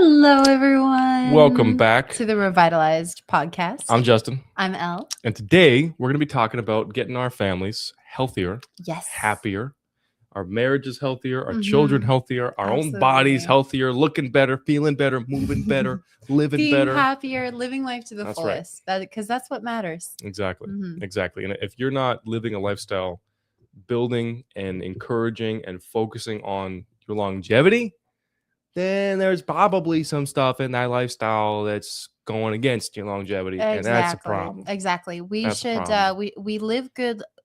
Hello, everyone. Welcome back to the Revitalized podcast. I'm Justyn. I'm Elle. And today we're going to be talking about getting our families healthier, Yes. happier, our marriages healthier, our children healthier, our Absolutely. own bodies healthier, looking better, feeling better, moving better, living Being better. happier, living life to the That's fullest. Because that's what matters. Exactly. Exactly. And if you're not living a lifestyle building and encouraging and focusing on your longevity, then there's probably some stuff in that lifestyle that's going against your longevity. Exactly. And that's a problem. Exactly. We That's should we live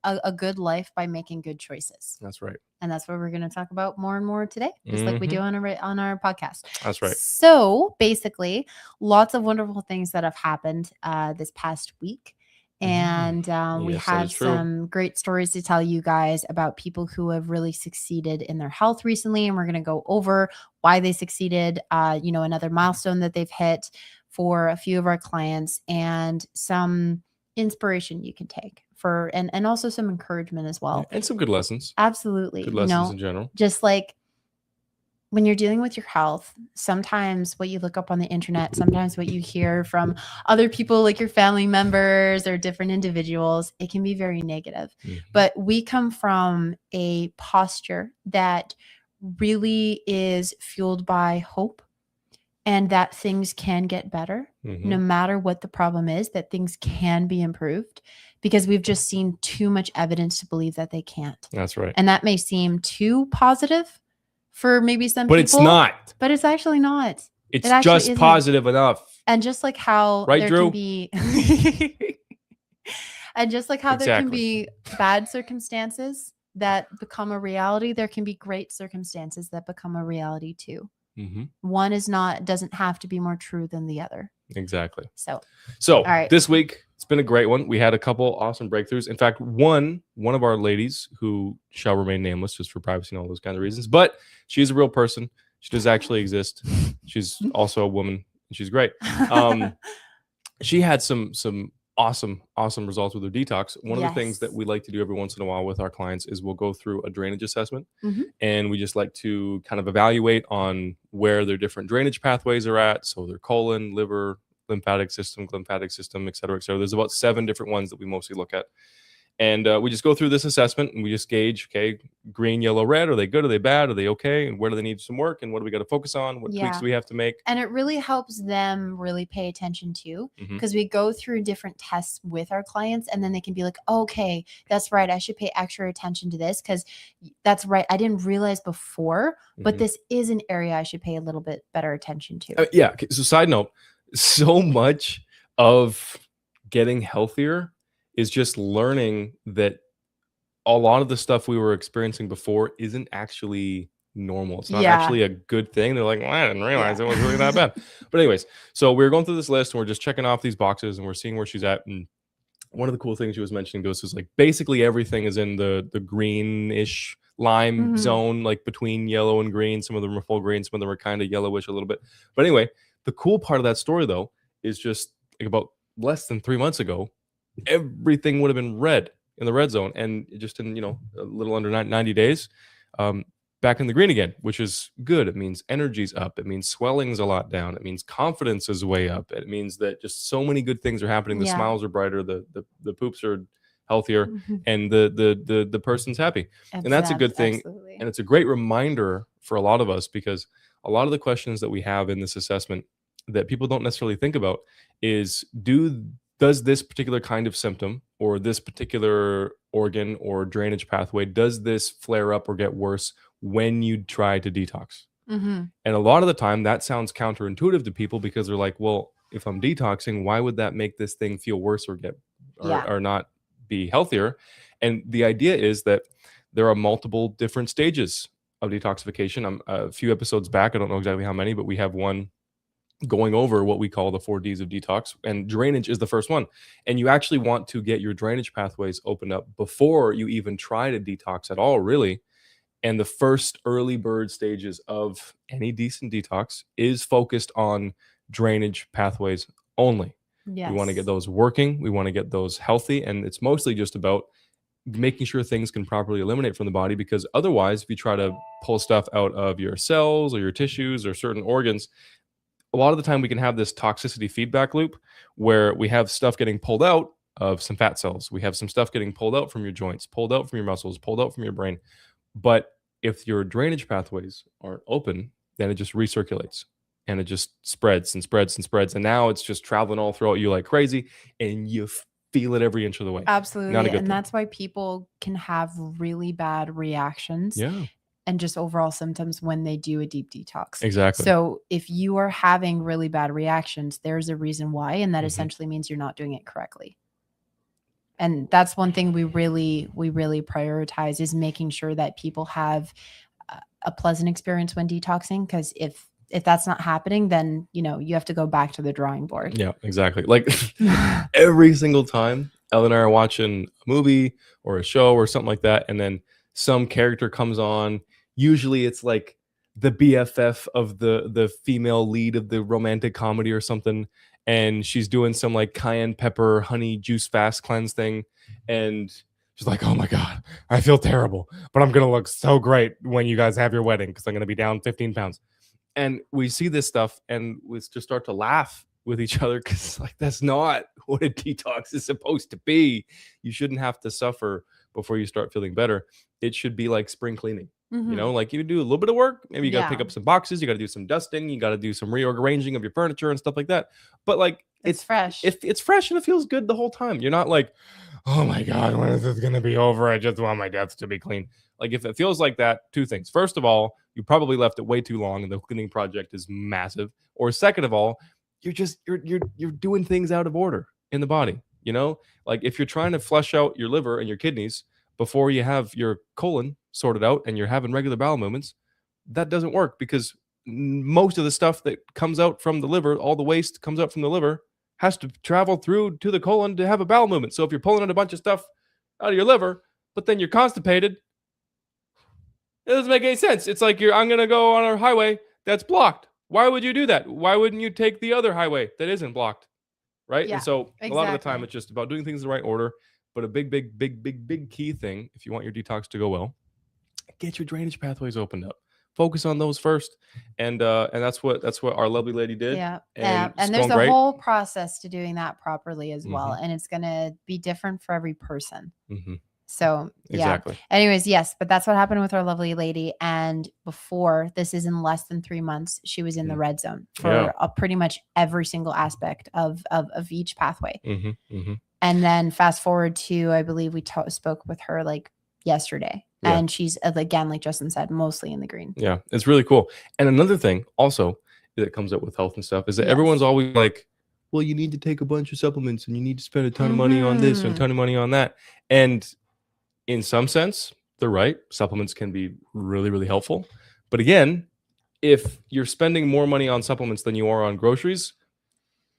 a good life by making good choices. That's right. And that's what we're going to talk about more and more today, just like we do on our podcast. That's right. So basically, lots of wonderful things that have happened this past week. And we have some great stories to tell you guys about people who have really succeeded in their health recently. And we're going to go over why they succeeded, another milestone that they've hit for a few of our clients, and some inspiration you can take for, and also some encouragement as well. And some good lessons. Absolutely. Good lessons in general. Just like when you're dealing with your health, sometimes what you look up on the internet, sometimes what you hear from other people, like your family members or different individuals, it can be very negative. But we come from a posture that really is fueled by hope, and that things can get better no matter what the problem is, that things can be improved, because we've just seen too much evidence to believe that they can't. That's right. And that may seem too positive for maybe some but people. It's not. But it's actually not. It's just positive enough. And just like how there can be and just like how there can be bad circumstances that become a reality, there can be great circumstances that become a reality too. One doesn't have to be more true than the other. Exactly. So all right. This week it's been a great one. We had a couple awesome breakthroughs. In fact, one of our ladies, who shall remain nameless just for privacy and all those kinds of reasons, but she's a real person. She does actually exist. She's also a woman, and she's great. She had some awesome results with her detox. One of the things that we like to do every once in a while with our clients is we'll go through a drainage assessment, and we just like to kind of evaluate on where their different drainage pathways are at. So their colon, liver, lymphatic system, et cetera, et cetera. There's about 7 different ones that we mostly look at. And we just go through this assessment, and we just gauge, okay, green, yellow, red. Are they good? Are they bad? Are they okay? And where do they need some work? And what do we got to focus on? What tweaks do we have to make? And it really helps them really pay attention to, because we go through different tests with our clients, and then they can be like, okay, that's right. I should pay extra attention to this, because that's right. I didn't realize before, but this is an area I should pay a little bit better attention to. Yeah. So side note, so much of getting healthier is just learning that a lot of the stuff we were experiencing before isn't actually normal. It's not actually a good thing. They're like, well, I didn't realize it was really that bad. But anyways, so we're going through this list, and we're just checking off these boxes, and we're seeing where she's at. And one of the cool things she was mentioning to us is like basically everything is in the greenish lime zone, like between yellow and green. Some of them are full green, some of them are kind of yellowish a little bit. But anyway, the cool part of that story though is just like about less than 3 months ago, everything would have been red in the red zone, and just in a little under 90 days back in the green again, which is good. It means energy's up, it means swelling's a lot down, it means confidence is way up, it means that just so many good things are happening. The smiles are brighter, the poops are healthier, and the person's happy. And that's a good thing. Absolutely. And it's a great reminder for a lot of us, because a lot of the questions that we have in this assessment that people don't necessarily think about is, does this particular kind of symptom or this particular organ or drainage pathway, does this flare up or get worse when you try to detox? And a lot of the time that sounds counterintuitive to people, because they're like, well, if I'm detoxing, why would that make this thing feel worse or or not be healthier? And the idea is that there are multiple different stages of detoxification. I'm a few episodes back, I don't know exactly how many, but we have one going over what we call the 4 Ds of detox, and drainage is the first one. And you actually want to get your drainage pathways opened up before you even try to detox at all, really. And the first early bird stages of any decent detox is focused on drainage pathways only. We want to get those working, we want to get those healthy, and it's mostly just about making sure things can properly eliminate from the body, because otherwise, if you try to pull stuff out of your cells or your tissues or certain organs, a lot of the time we can have this toxicity feedback loop where we have stuff getting pulled out of some fat cells. We have some stuff getting pulled out from your joints, pulled out from your muscles, pulled out from your brain. But if your drainage pathways aren't open, then it just recirculates and it just spreads and spreads and spreads. And now it's just traveling all throughout you like crazy, and you feel it every inch of the way. Absolutely. Not a good And thing. that's why people can have really bad reactions Yeah, and just overall symptoms when they do a deep detox. exactly. So if you are having really bad reactions, there's a reason why, and that Mhm. essentially means you're not doing it correctly. And that's one thing we really prioritize, is making sure that people have a pleasant experience when detoxing. Because if that's not happening, then you have to go back to the drawing board. Yeah, exactly. Like every single time Elle and I are watching a movie or a show or something like that, and then some character comes on. Usually it's like the BFF of the female lead of the romantic comedy or something, and she's doing some like cayenne pepper honey juice fast cleanse thing, and she's like, oh my God, I feel terrible, but I'm gonna look so great when you guys have your wedding because I'm gonna be down 15 pounds. And we see this stuff and we just start to laugh with each other because like that's not what a detox is supposed to be. You shouldn't have to suffer before you start feeling better. It should be like spring cleaning. Mhm. Like you do a little bit of work, maybe you got to pick Yeah. up some boxes, you got to do some dusting, you got to do some rearranging of your furniture and stuff like that. But like It's fresh. if it's fresh and it feels good the whole time. You're not like, oh my God, when is this gonna be over? I just want my desk to be clean. Like if it feels like that, two things. First of all, you probably left it way too long and the cleaning project is massive. Or second of all, you're doing things out of order in the body. Like if you're trying to flush out your liver and your kidneys before you have your colon sorted out and you're having regular bowel movements, that doesn't work because most of the stuff that comes out from the liver, all the waste comes out from the liver, has to travel through to the colon to have a bowel movement. So if you're pulling out a bunch of stuff out of your liver, but then you're constipated, it doesn't make any sense. It's like I'm going to go on a highway that's blocked. Why would you do that? Why wouldn't you take the other highway that isn't blocked? Right? Yeah, And so a lot of the time exactly. it's just about doing things in the right order. But a big key thing, if you want your detox to go well, get your drainage pathways opened up. Focus on those first. And that's what our lovely lady did. Yeah. And it's And there's going a great. whole process to doing that properly as well. Mhm. And it's going to be different for every person. Mhm. So, yeah. Exactly. Anyways, yes, but that's what happened with our lovely lady. And before, this is in less than 3 months, she was in the red zone for pretty much every single aspect of each pathway. And then fast forward to, I believe we spoke with her like yesterday. Yeah. And she's, again, like Justyn said, mostly in the green. Yeah, it's really cool. And another thing also that comes up with health and stuff is that everyone's always like, well, you need to take a bunch of supplements and you need to spend a ton of money on this and a ton of money on that. And in some sense, they're right. Supplements can be really, really helpful. But again, if you're spending more money on supplements than you are on groceries,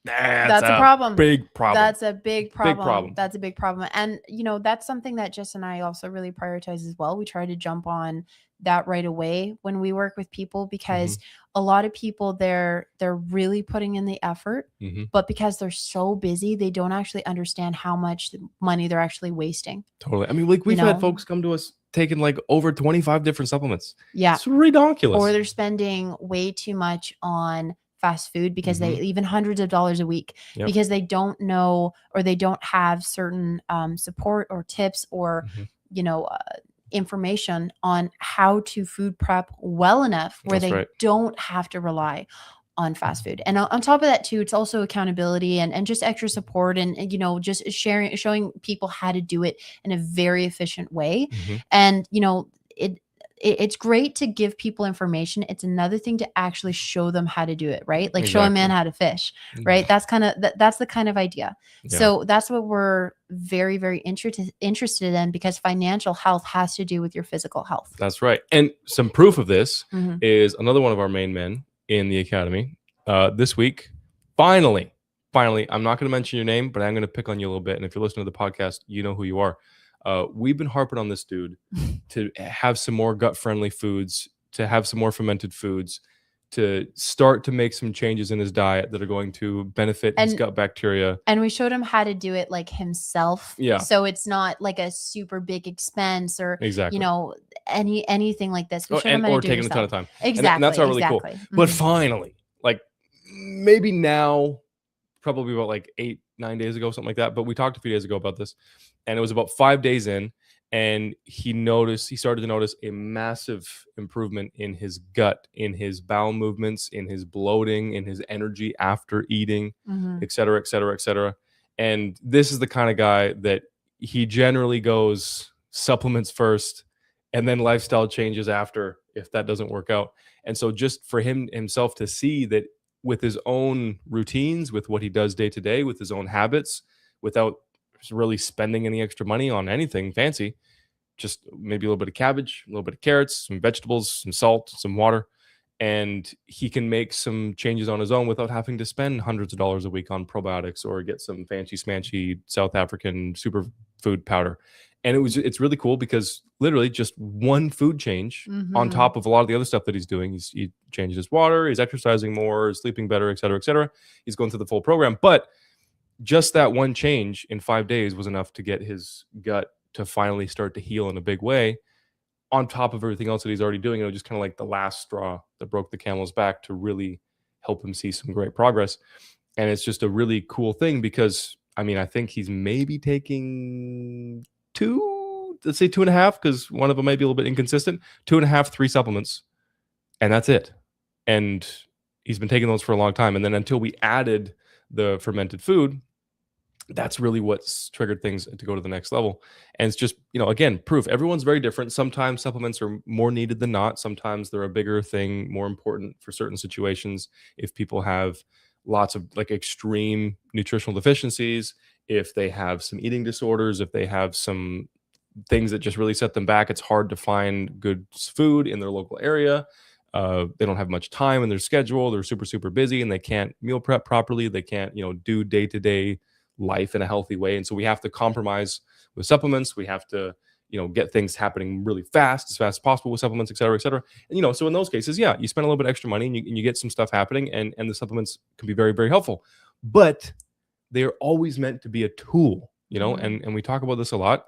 that's a problem. Big problem. That's a big problem. Big problem. That's a big problem. And, that's something that Jess and I also really prioritize as well. We try to jump on that right away when we work with people, because a lot of people, they're really putting in the effort, but because they're so busy, they don't actually understand how much money they're actually wasting. Totally. I mean, like we've had folks come to us taking like over 25 different supplements. Yeah. It's ridiculous. Or they're spending way too much on fast food because they even hundreds of dollars a week because they don't know, or they don't have certain support or tips or, information on how to food prep well enough where they don't have to rely on fast food. And on top of that too, it's also accountability and just extra support and just showing people how to do it in a very efficient way. And, it's great to give people information. It's another thing to actually show them how to do it, right? Like show a man how to fish, right? That's the kind of idea. Yeah. So that's what we're very, very interested in, because financial health has to do with your physical health. That's right. And some proof of this is another one of our main men in the academy this week. Finally, I'm not going to mention your name, but I'm going to pick on you a little bit. And if you're listening to the podcast, you know who you are. We've been harping on this dude to have some more gut-friendly foods, to have some more fermented foods, to start to make some changes in his diet that are going to benefit his gut bacteria. And we showed him how to do it like himself. Yeah. So it's not like a super big expense or, anything like this. We showed him how to do it taking a ton of time. Exactly. And that's all really cool. But finally, like maybe now, probably about like 8-9 days ago, something like that. But we talked a few days ago about this, and it was about 5 days in, and he started to notice a massive improvement in his gut, in his bowel movements, in his bloating, in his energy after eating, et cetera, et cetera, et cetera. And this is the kind of guy that he generally goes supplements first and then lifestyle changes after if that doesn't work out. And so just for himself to see that with his own routines, with what he does day to day, with his own habits, without really spending any extra money on anything fancy, just maybe a little bit of cabbage, a little bit of carrots, some vegetables, some salt, some water, and he can make some changes on his own without having to spend hundreds of dollars a week on probiotics or get some fancy smanchy South African superfood powder. And it's really cool because literally just one food change on top of a lot of the other stuff that he's doing. He changed his water, he's exercising more, he's sleeping better, et cetera, et cetera. He's going through the full program. But just that one change in 5 days was enough to get his gut to finally start to heal in a big way, on top of everything else that he's already doing. It was just kind of like the last straw that broke the camel's back to really help him see some great progress. And it's just a really cool thing because, I mean, I think he's maybe taking let's say 2.5, because one of them might be a little bit inconsistent, 2.5, 3 supplements, and that's it. And he's been taking those for a long time. And then until we added the fermented food, that's really what's triggered things to go to the next level. And it's just, again, proof. Everyone's very different. Sometimes supplements are more needed than not. Sometimes they're a bigger thing, more important for certain situations. If people have lots of like extreme nutritional deficiencies, if they have some eating disorders, if they have some things that just really set them back, it's hard to find good food in their local area. They don't have much time in their schedule. They're super, super busy and they can't meal prep properly. They can't, do day-to-day life in a healthy way. And so we have to compromise with supplements. We have to, get things happening really fast, as fast as possible with supplements, et cetera, et cetera. And, so in those cases, yeah, you spend a little bit extra money and you get some stuff happening, and the supplements can be very, very helpful, but they're always meant to be a tool, and we talk about this a lot.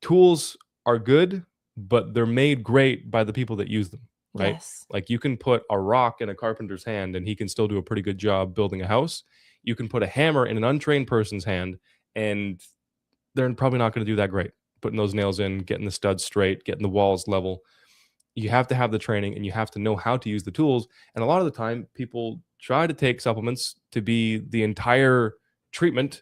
Tools are good, but they're made great by the people that use them, right? Yes. Like you can put a rock in a carpenter's hand and he can still do a pretty good job building a house. You can put a hammer in an untrained person's hand and they're probably not going to do that great, putting those nails in, getting the studs straight, getting the walls level. You have to have the training and you have to know how to use the tools. And a lot of the time people try to take supplements to be the entire treatment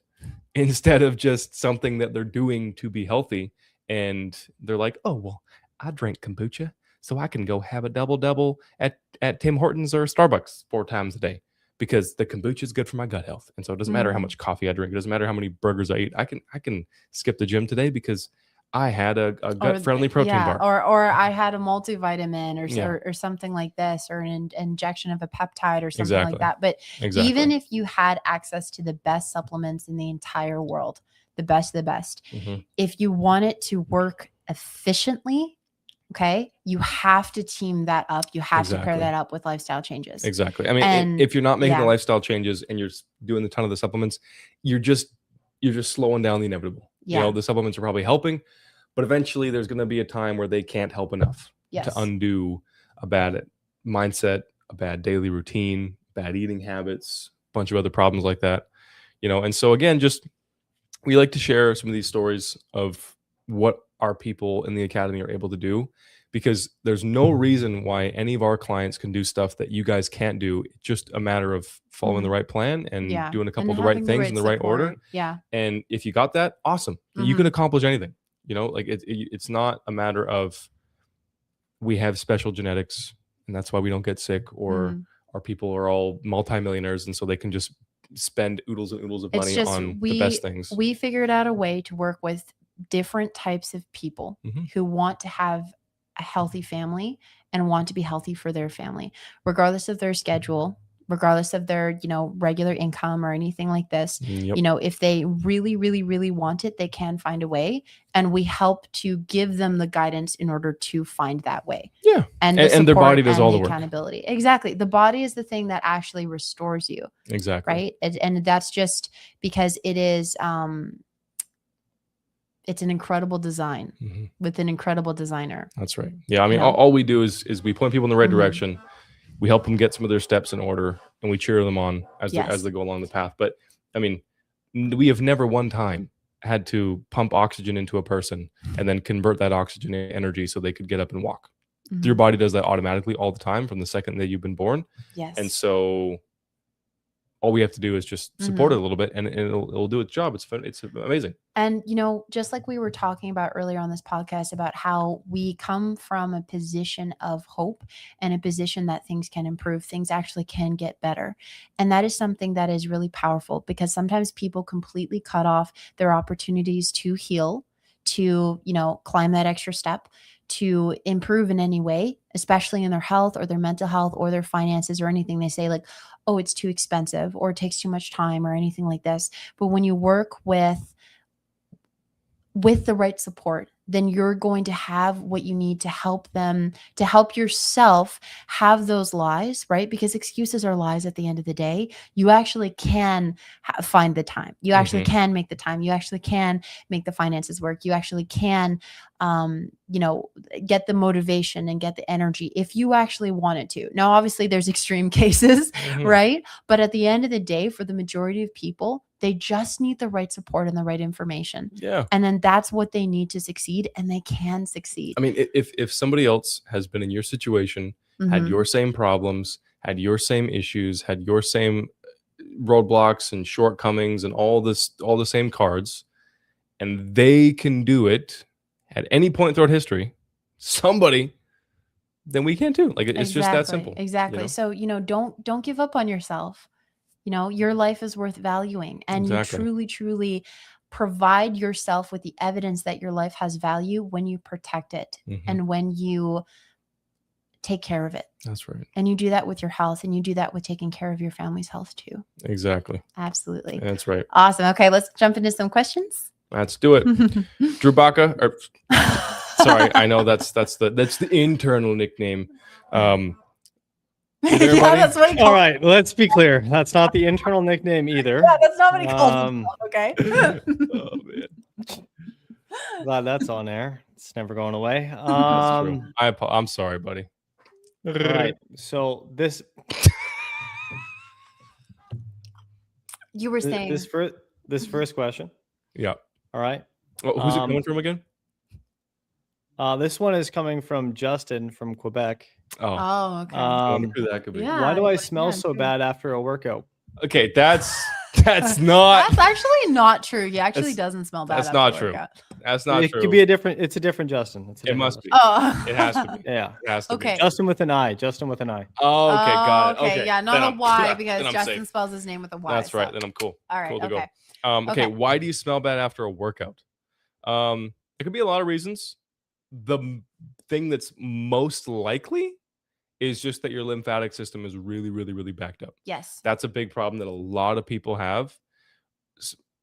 instead of just something that they're doing to be healthy. And they're like, oh, well, I drink kombucha, so I can go have a double at Tim Hortons or Starbucks 4 times a day because the kombucha is good for my gut health. And so it doesn't matter how much coffee I drink. It doesn't matter how many burgers I eat. I can skip the gym today because I had a gut-friendly protein bar. Or I had a multivitamin or something like this, or an injection of a peptide or something like that. But even if you had access to the best supplements in the entire world, the best of the best, if you want it to work efficiently, okay, you have to team that up. You have to pair that up with lifestyle changes. Exactly. I mean, if you're not making the lifestyle changes and you're doing a ton of the supplements, you're just slowing down the inevitable. Yeah. The supplements are probably helping, but eventually there's going to be a time where they can't help enough to undo a bad mindset, a bad daily routine, bad eating habits, a bunch of other problems like that. And so again, just we like to share some of these stories of what our people in the academy are able to do, because there's no reason why any of our clients can do stuff that you guys can't do. It's just a matter of following the right plan and doing a couple of the right things in the right order. Yeah. And if you got that, awesome. You can accomplish anything. Like it's not a matter of we have special genetics and that's why we don't get sick, or our people are all multimillionaires and so they can just spend oodles and oodles of money on the best things. We figured out a way to work with different types of people who want to have a healthy family and want to be healthy for their family, regardless of their schedule, regardless of their, regular income or anything like this. If they really, really, really want it, they can find a way. And we help to give them the guidance in order to find that way. Yeah. And their body does all the work. Accountability. Exactly. The body is the thing that actually restores you. Exactly. Right. And that's just because it is, it's an incredible design with an incredible designer. That's right. Yeah. I mean, all we do is we point people in the right direction. we help them get some of their steps in order, and we cheer them on as Yes. they go along the path. But I mean, we have never one time had to pump oxygen into a person and then convert that oxygen into energy so they could get up and walk. Mhm. Your body does that automatically all the time from the second that you've been born. Yes. And so all we have to do is just support it a little bit, and it'll do its job. It's fun. It's amazing. And, you know, just like we were talking about earlier on this podcast about how we come from a position of hope and a position that things can improve, things actually can get better. And that is something that is really powerful, because sometimes people completely cut off their opportunities to heal, to, you know, climb that extra step, to improve in any way, especially in their health or their mental health or their finances or anything. They say like, oh, it's too expensive or it takes too much time or anything like this. But when you work with the right support, then you're going to have what you need to help them, to help yourself have those lies, right? Because excuses are lies at the end of the day. You actually can find the time. You actually can make the time. You actually can make the finances work. You actually can, you know, get the motivation and get the energy if you actually wanted to. Now, obviously there's extreme cases, right? But at the end of the day, for the majority of people, they just need the right support and the right information. Yeah. And then that's what they need to succeed, and they can succeed. I mean, if somebody else has been in your situation, had your same problems, had your same issues, had your same roadblocks and shortcomings and all the same cards, and they can do it at any point throughout history, somebody, then we can too. Like it's just that simple. Exactly. You know? So, you know, don't give up on yourself. You know, your life is worth valuing, and you truly provide yourself with the evidence that your life has value when you protect it and when you take care of it. That's right. And you do that with your health, and you do that with taking care of your family's health too. Exactly. Absolutely. That's right. Awesome. Okay, let's jump into some questions. Let's do it. Drew Baca. Sorry, I know that's the internal nickname. Yeah, that's what he All right, let's be clear. That's not the internal nickname either. Yeah, that's not what he calls himself, okay? Oh man. Glad that's on air. It's never going away. That's true. I'm sorry, buddy. All right. So this You were saying this first question. Yeah. All right. Well, who's it coming from again? This one is coming from Justyn from Quebec. Oh, okay. I wonder who that could be. Yeah. Why do I smell so bad after a workout? Okay, that's not. That's actually not true. He actually doesn't smell bad. That's after not a true. workout. That's not It true. could be a different. It's a different Justyn. It must be. Oh. It has to be. Yeah. It has to Okay. be. Justyn with an I. Justyn with an I. Oh, okay, got it. Okay, Yeah, not then a Y, yeah, because then I'm Justyn safe. spells his name with a Y. That's right. so. Then I'm cool. All right. Cool to Okay. go. Okay. Okay. Why do you smell bad after a workout? It could be a lot of reasons. The thing that's most likely is just that your lymphatic system is really, really, really backed up. Yes. That's a big problem that a lot of people have.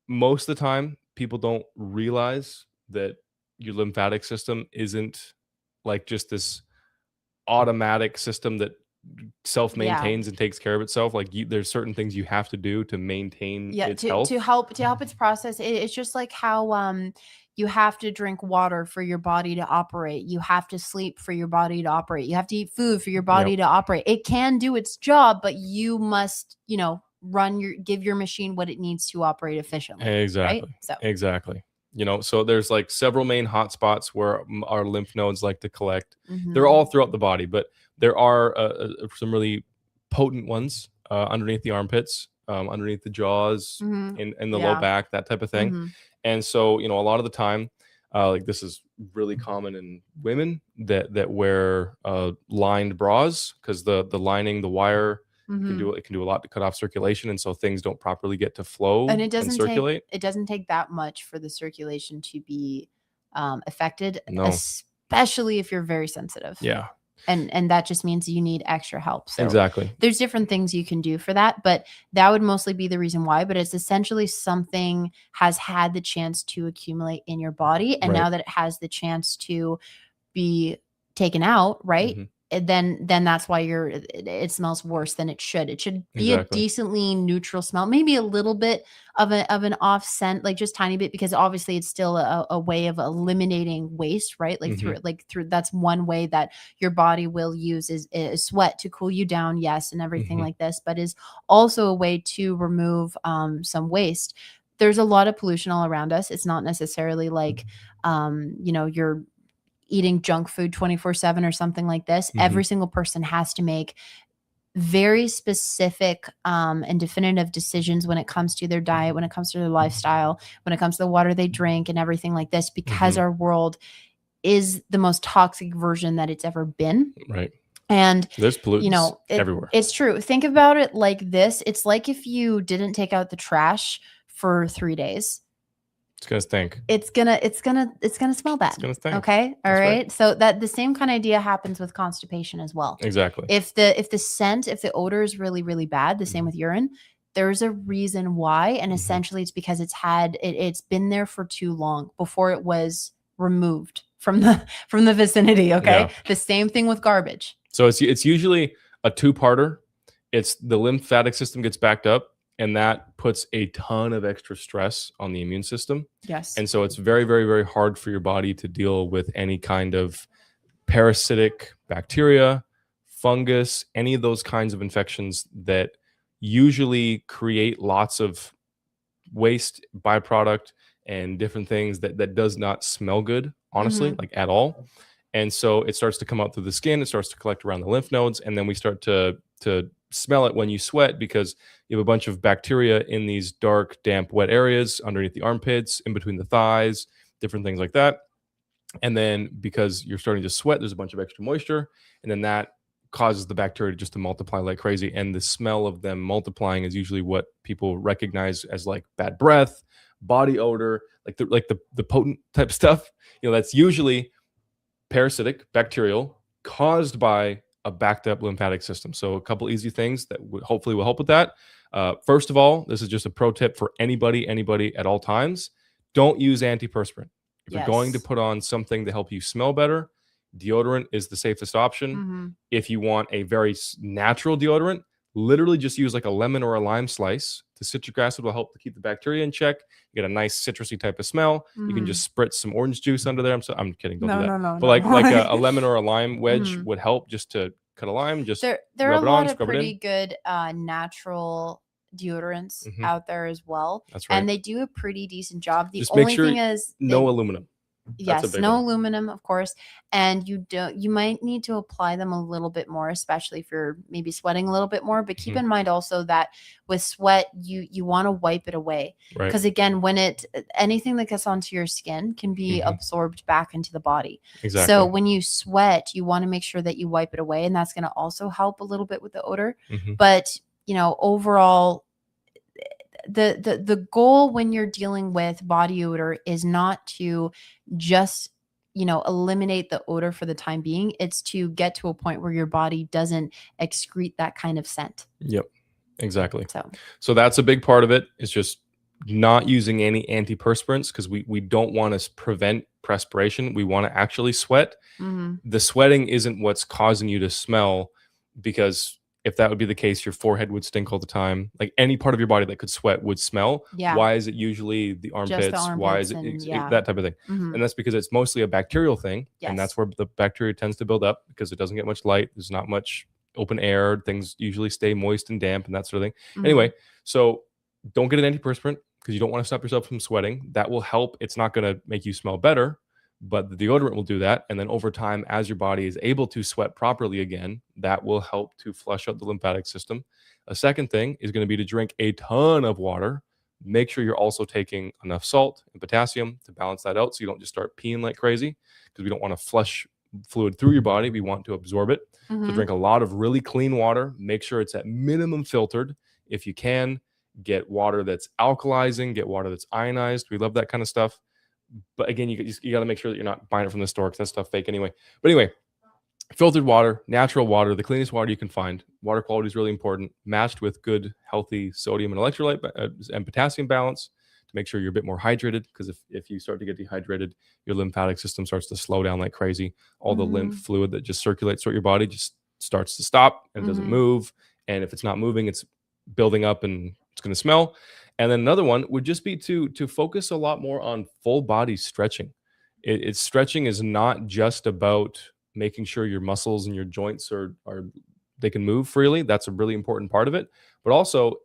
Most of the time, people don't realize that your lymphatic system isn't like just this automatic system that self-maintains and takes care of itself. Like there's certain things you have to do to maintain its health. to help its process. It's just like how you have to drink water for your body to operate. You have to sleep for your body to operate. You have to eat food for your body to operate. It can do its job, but you must, you know, give your machine what it needs to operate efficiently. Exactly. Right? So exactly. You know, so there's like several main hotspots where our lymph nodes like to collect. They're all throughout the body, but there are some really potent ones underneath the armpits, underneath the jaws, in the low back, that type of thing. And so, you know, a lot of the time, like this is really common in women that wear lined bras, because the lining, the wire, it can do a lot to cut off circulation, and so things don't properly get to flow and it doesn't circulate. It doesn't take that much for the circulation to be affected, No. especially if you're very sensitive. Yeah. And that just means you need extra help. So Exactly. there's different things you can do for that, but that would mostly be the reason why. But it's essentially something has had the chance to accumulate in your body, and now that it has the chance to be taken out, right? then that's why it smells worse than it should. It should be Exactly. a decently neutral smell, maybe a little bit of an off scent, like just tiny bit, because obviously it's still a way of eliminating waste, right? Like through that's one way that your body will use is sweat to cool you down, yes, and everything like this, but is also a way to remove some waste. There's a lot of pollution all around us. It's not necessarily like you're eating junk food 24/7 or something like this. Every single person has to make very specific and definitive decisions when it comes to their diet, when it comes to their lifestyle, when it comes to the water they drink and everything like this, because our world is the most toxic version that it's ever been. Right. And there's pollutants everywhere. It's true. Think about it like this. It's like if you didn't take out the trash for 3 days. It's gonna stink. It's gonna smell bad. It's gonna stink. Okay. All right. So that the same kind of idea happens with constipation as well. Exactly. If the odor is really, really bad, the same with urine, there's a reason why. And essentially it's because it's been there for too long before it was removed from the vicinity. Okay. Yeah. The same thing with garbage. So it's usually a two-parter. It's the lymphatic system gets backed up, and that puts a ton of extra stress on the immune system. Yes. And so it's very, very, very hard for your body to deal with any kind of parasitic bacteria, fungus, any of those kinds of infections that usually create lots of waste, byproduct, and different things that does not smell good, honestly, like at all. And so it starts to come out through the skin. It starts to collect around the lymph nodes. And then we start to smell it when you sweat, because you have a bunch of bacteria in these dark, damp, wet areas underneath the armpits, in between the thighs, different things like that. And then because you're starting to sweat, there's a bunch of extra moisture. And then that causes the bacteria just to multiply like crazy. And the smell of them multiplying is usually what people recognize as like bad breath, body odor, like the potent type stuff. That's usually parasitic, bacterial, caused by a backed up lymphatic system. So a couple easy things that hopefully will help with that. First of all, this is just a pro tip for anybody at all times. Don't use antiperspirant. If you're going to put on something to help you smell better, deodorant is the safest option. If you want a very natural deodorant, literally just use like a lemon or a lime slice. The citric acid will help to keep the bacteria in check. You get a nice citrusy type of smell. You can just spritz some orange juice under there. I'm kidding. Don't do that. No. But like a lemon or a lime wedge would help, just to cut a lime. Just there are a lot of pretty good natural deodorants out there as well. That's right. And they do a pretty decent job. The just only thing is no aluminum. Yes, no aluminum, of course. And you might need to apply them a little bit more, especially if you're maybe sweating a little bit more. But keep in mind also that with sweat, you want to wipe it away. Right. Because again, anything that gets onto your skin can be absorbed back into the body. Exactly. So when you sweat, you want to make sure that you wipe it away. And that's going to also help a little bit with the odor. But, overall, the goal when you're dealing with body odor is not to just eliminate the odor for the time being. It's to get to a point where your body doesn't excrete that kind of scent. Yep, exactly. So that's a big part of it, is just not using any antiperspirants, because we don't want to prevent perspiration. We want to actually sweat. The sweating isn't what's causing you to smell, because if that would be the case, your forehead would stink all the time. Like any part of your body that could sweat would smell. Yeah. Why is it usually the armpits? Why is it that type of thing? And that's because it's mostly a bacterial thing. Yes. And that's where the bacteria tends to build up, because it doesn't get much light. There's not much open air. Things usually stay moist and damp and that sort of thing. Anyway, so don't get an antiperspirant, because you don't want to stop yourself from sweating. That will help. It's not going to make you smell better, but the deodorant will do that. And then over time, as your body is able to sweat properly again, that will help to flush out the lymphatic system. A second thing is going to be to drink a ton of water. Make sure you're also taking enough salt and potassium to balance that out, so you don't just start peeing like crazy, because we don't want to flush fluid through your body. We want to absorb it. So drink a lot of really clean water. Make sure it's at minimum filtered. If you can, get water that's alkalizing, get water that's ionized. We love that kind of stuff. But again, you got to make sure that you're not buying it from the store, because that stuff fake anyway. But anyway, filtered water, natural water, the cleanest water you can find. Water quality is really important, matched with good, healthy sodium and electrolyte and potassium balance make sure you're a bit more hydrated, because if you start to get dehydrated, your lymphatic system starts to slow down like crazy. All the lymph fluid that just circulates throughout your body just starts to stop and doesn't move. And if it's not moving, it's building up and it's going to smell. And then another one would just be to focus a lot more on full body stretching. It's stretching is not just about making sure your muscles and your joints are they can move freely. That's a really important part of it. But also,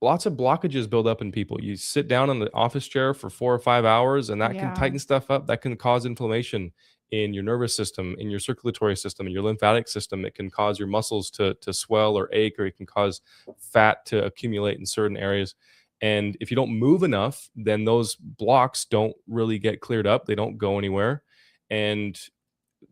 lots of blockages build up in people. You sit down in the office chair for 4 or 5 hours, and that can tighten stuff up. That can cause inflammation in your nervous system, in your circulatory system, in your lymphatic system. It can cause your muscles to swell or ache, or it can cause fat to accumulate in certain areas. And if you don't move enough, then those blocks don't really get cleared up. They don't go anywhere. And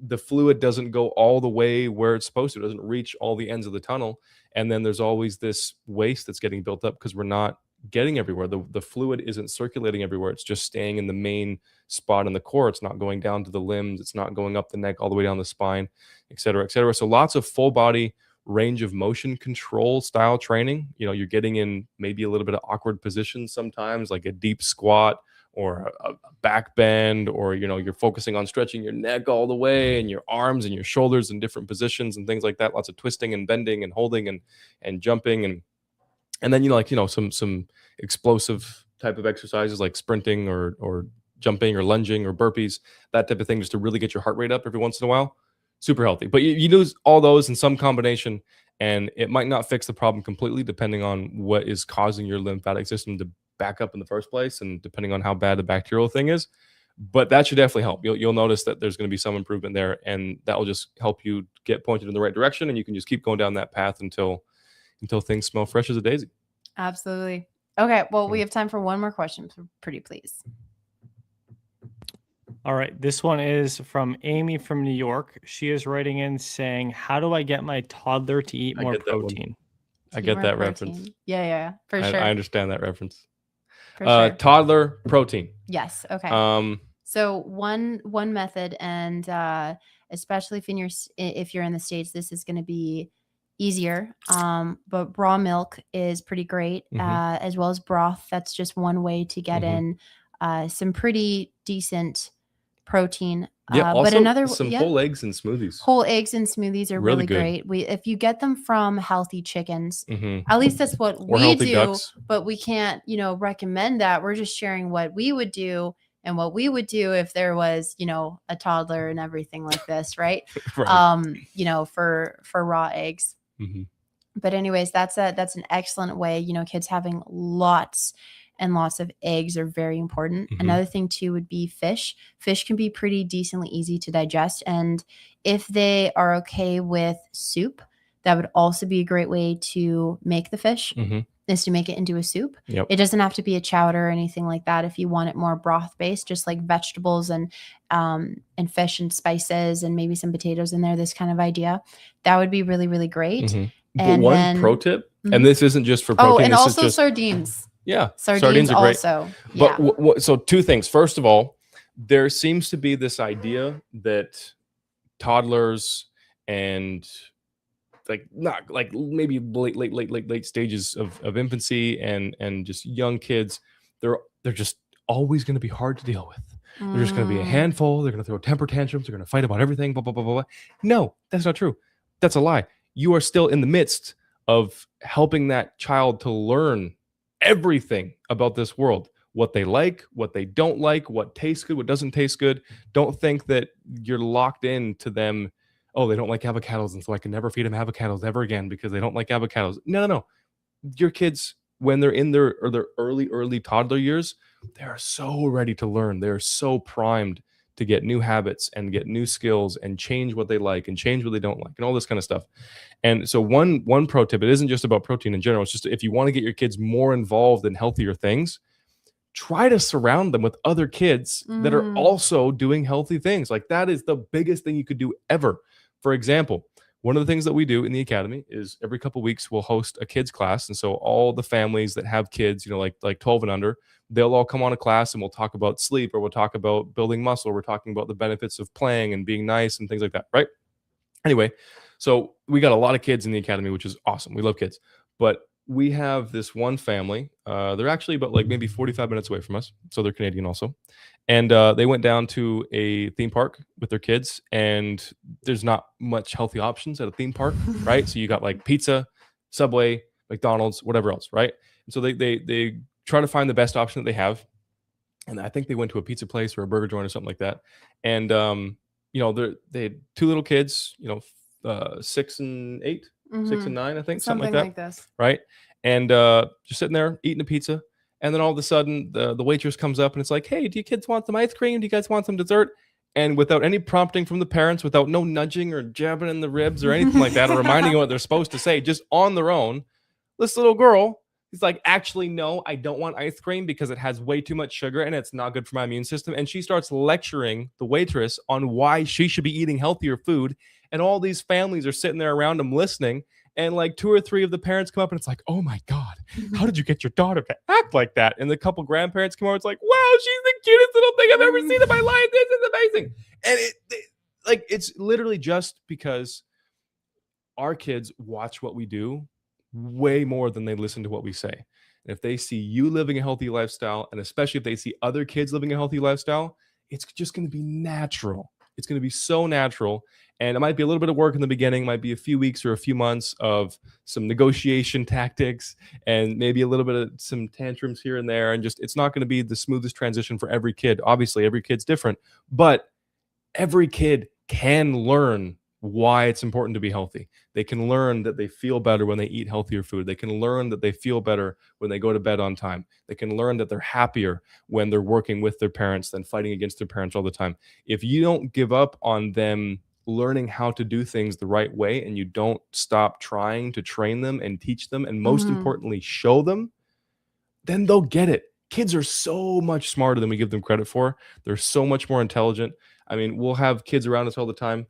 the fluid doesn't go all the way where it's supposed to. It doesn't reach all the ends of the tunnel. And then there's always this waste that's getting built up because we're not getting everywhere. The fluid isn't circulating everywhere. It's just staying in the main spot in the core. It's not going down to the limbs. It's not going up the neck all the way down the spine, et cetera, et cetera. So lots of full body range of motion control style training. You're getting in maybe a little bit of awkward positions sometimes, like a deep squat or a back bend, or you're focusing on stretching your neck all the way and your arms and your shoulders in different positions and things like that. Lots of twisting and bending and holding and jumping and then some explosive type of exercises like sprinting or jumping or lunging or burpees, that type of thing, just to really get your heart rate up every once in a while. Super healthy. But you do all those in some combination, and it might not fix the problem completely, depending on what is causing your lymphatic system to back up in the first place, and depending on how bad the bacterial thing is. But that should definitely help. You'll notice that there's going to be some improvement there, and that will just help you get pointed in the right direction, and you can just keep going down that path until things smell fresh as a daisy. Absolutely. Okay, well, we have time for one more question. Pretty please. All right. This one is from Amy from New York. She is writing in saying, how do I get my toddler to eat more protein? I get that reference. Yeah, for sure. I understand that reference. For sure. Toddler protein. Yes. Okay. So one method, and especially if you're in the States, this is going to be easier. But raw milk is pretty great, as well as broth. That's just one way to get in some pretty decent protein. Yeah, also but another some whole eggs and smoothies. Whole eggs and smoothies are really great. If you get them from healthy chickens, at least that's what we do. Ducks. But we can't, recommend that. We're just sharing what we would do and what we would do if there was, a toddler and everything like this, right? Right. For raw eggs. But anyways, that's an excellent way. Kids having lots and lots of eggs are very important. Another thing too would be fish. Fish can be pretty decently easy to digest. And if they are okay with soup, that would also be a great way to make the fish, is to make it into a soup. Yep. It doesn't have to be a chowder or anything like that. If you want it more broth based, just like vegetables and fish and spices and maybe some potatoes in there, this kind of idea, that would be really, really great. And one pro tip, and this isn't just for protein. Oh, and also sardines. Yeah, sardines are great. Also, but so two things. First of all, there seems to be this idea that toddlers and not like maybe late stages of infancy and just young kids, they're just always going to be hard to deal with. They're just going to be a handful. They're going to throw temper tantrums. They're going to fight about everything. Blah blah blah blah blah. No, that's not true. That's a lie. You are still in the midst of helping that child to learn everything about this world, what they like, what they don't like, what tastes good, what doesn't taste good. Don't think that you're locked into them. Oh, they don't like avocados, and so I can never feed them avocados ever again because they don't like avocados. No. Your kids, when they're in their early toddler years, they're so ready to learn. They're so primed to get new habits and get new skills and change what they like and change what they don't like and all this kind of stuff. And so one pro tip, it isn't just about protein in general. It's just if you want to get your kids more involved in healthier things, try to surround them with other kids that are also doing healthy things. Like that is the biggest thing you could do ever. For example, one of the things that we do in the academy is every couple of weeks we'll host a kids class. And so all the families that have kids, like 12 and under, they'll all come on a class and we'll talk about sleep, or we'll talk about building muscle. We're talking about the benefits of playing and being nice and things like that. Right. Anyway, so we got a lot of kids in the academy, which is awesome. We love kids. But we have this one family. They're actually about like maybe 45 minutes away from us. So they're Canadian also. And they went down to a theme park with their kids, and there's not much healthy options at a theme park, right? So you got like pizza, Subway, McDonald's, whatever else, right? And so they try to find the best option that they have. And I think they went to a pizza place or a burger joint or something like that. And you know, they had two little kids, you know, 6 and 8, 6 and 9, I think, something like that, this. right? And just sitting there eating a pizza, and then all of a sudden the waitress comes up and it's like, "Hey, do you kids want some ice cream? Do you guys want some dessert?" And without any prompting from the parents, without no nudging or jabbing in the ribs or anything like that, or reminding them what they're supposed to say, just on their own, this little girl is like, "Actually, no, I don't want ice cream because it has way too much sugar and it's not good for my immune system." And she starts lecturing the waitress on why she should be eating healthier food. And all these families are sitting there around them listening. And like 2 or 3 of the parents come up and it's like, "Oh my God, how did you get your daughter to act like that?" And the couple grandparents come over. It's like, "Wow, she's the cutest little thing I've ever seen in my life. This is amazing." And it's literally just because our kids watch what we do way more than they listen to what we say. And if they see you living a healthy lifestyle, and especially if they see other kids living a healthy lifestyle, it's just going to be natural. It's going to be so natural. And it might be a little bit of work in the beginning, might be a few weeks or a few months of some negotiation tactics and maybe a little bit of some tantrums here and there. And just, it's not going to be the smoothest transition for every kid. Obviously, every kid's different, but every kid can learn why it's important to be healthy. They can learn that they feel better when they eat healthier food. They can learn that they feel better when they go to bed on time. They can learn that they're happier when they're working with their parents than fighting against their parents all the time. If you don't give up on them learning how to do things the right way, and you don't stop trying to train them and teach them, and most importantly, show them, then they'll get it. Kids are so much smarter than we give them credit for. They're so much more intelligent. I mean, we'll have kids around us all the time,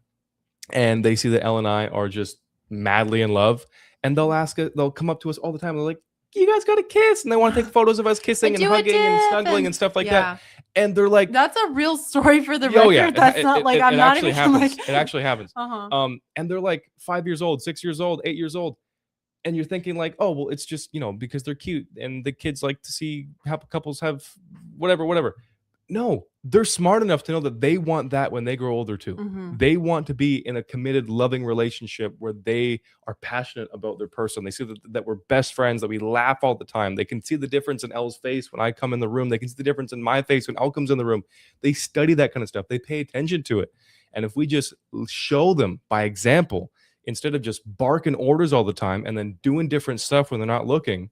and they see that Elle and I are just madly in love, and they'll come up to us all the time. And they're like, "You guys got to kiss," and they want to take photos of us kissing and hugging and snuggling and stuff like that. And they're like, "That's a real story for the record." Yeah, that's not like I'm not even like. It actually happens. And they're like 5 years old, 6 years old, 8 years old. And you're thinking like, "Oh, well, it's just, you know, because they're cute and the kids like to see how couples have whatever." No, they're smart enough to know that they want that when they grow older too. They want to be in a committed, loving relationship where they are passionate about their person. They see that we're best friends, that we laugh all the time. They can see the difference in Elle's face when I come in the room. They can see the difference in my face when Elle comes in the room. They study that kind of stuff. They pay attention to it. And if we just show them by example, instead of just barking orders all the time and then doing different stuff when they're not looking,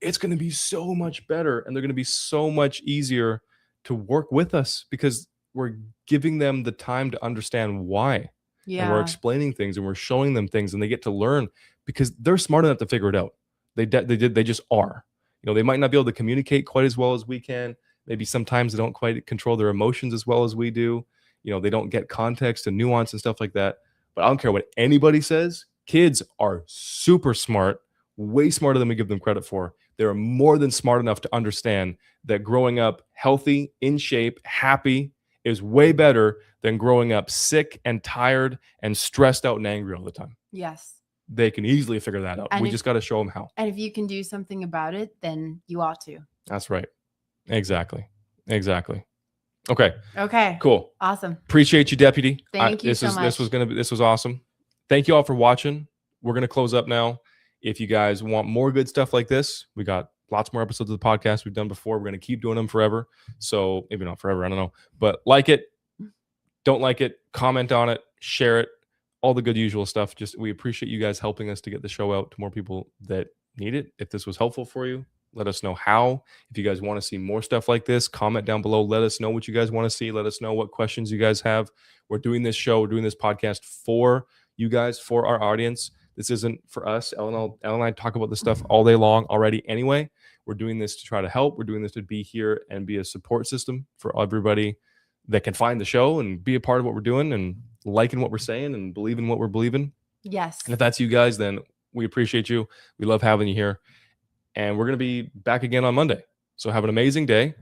it's going to be so much better, and they're going to be so much easier to work with us because we're giving them the time to understand why. And we're explaining things and we're showing them things, and they get to learn because they're smart enough to figure it out. They just are. You know, they might not be able to communicate quite as well as we can. Maybe sometimes they don't quite control their emotions as well as we do. You know, they don't get context and nuance and stuff like that. But I don't care what anybody says. Kids are super smart, way smarter than we give them credit for. They're more than smart enough to understand that growing up healthy, in shape, happy is way better than growing up sick and tired and stressed out and angry all the time. Yes. They can easily figure that out. We just got to show them how. And if you can do something about it, then you ought to. That's right. Exactly. Okay. Cool. Awesome. Appreciate you, Deputy. Thank you so much. This was awesome. Thank you all for watching. We're going to close up now. If you guys want more good stuff like this, we got lots more episodes of the podcast we've done before. We're going to keep doing them forever. So maybe not forever, I don't know. But like it, don't like it, comment on it, share it, all the good usual stuff. Just we appreciate you guys helping us to get the show out to more people that need it. If this was helpful for you, let us know how. If you guys want to see more stuff like this, comment down below. Let us know what you guys want to see. Let us know what questions you guys have. We're doing this show, we're doing this podcast for you guys, for our audience. This isn't for us. Elle and I talk about this stuff all day long already anyway. We're doing this to try to help. We're doing this to be here and be a support system for everybody that can find the show and be a part of what we're doing and liking what we're saying and believing what we're believing. Yes. And if that's you guys, then we appreciate you. We love having you here. And we're going to be back again on Monday. So have an amazing day.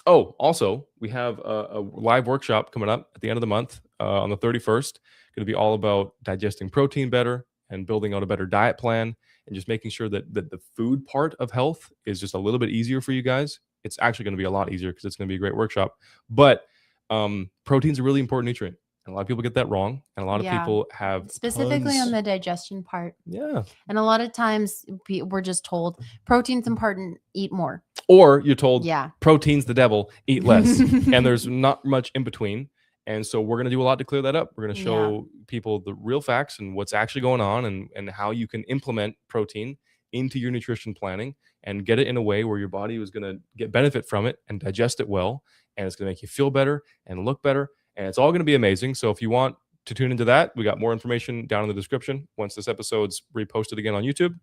Also, we have a live workshop coming up at the end of the month on the 31st. Going to be all about digesting protein better and building out a better diet plan and just making sure that the food part of health is just a little bit easier for you guys. It's actually going to be a lot easier because it's going to be a great workshop. But protein's a really important nutrient. And a lot of people get that wrong. And a lot of people have specifically on the digestion part. Yeah. And a lot of times we're just told protein's important, eat more. Or you're told protein's the devil, eat less. And there's not much in between. And so we're going to do a lot to clear that up. We're going to show people the real facts and what's actually going on and how you can implement protein into your nutrition planning and get it in a way where your body is going to get benefit from it and digest it well. And it's going to make you feel better and look better. And it's all going to be amazing. So if you want to tune into that, we got more information down in the description once this episode's reposted again on YouTube.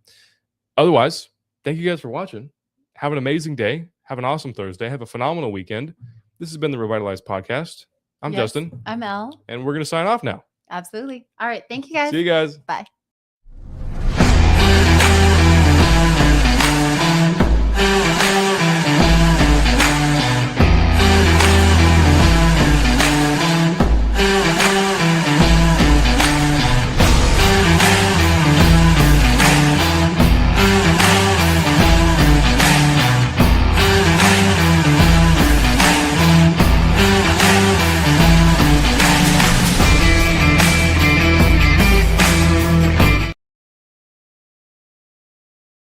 Otherwise, thank you guys for watching. Have an amazing day. Have an awesome Thursday. Have a phenomenal weekend. This has been the Revitalized podcast. I'm Justyn. I'm Elle. And we're going to sign off now. Absolutely. All right. Thank you guys. See you guys. Bye.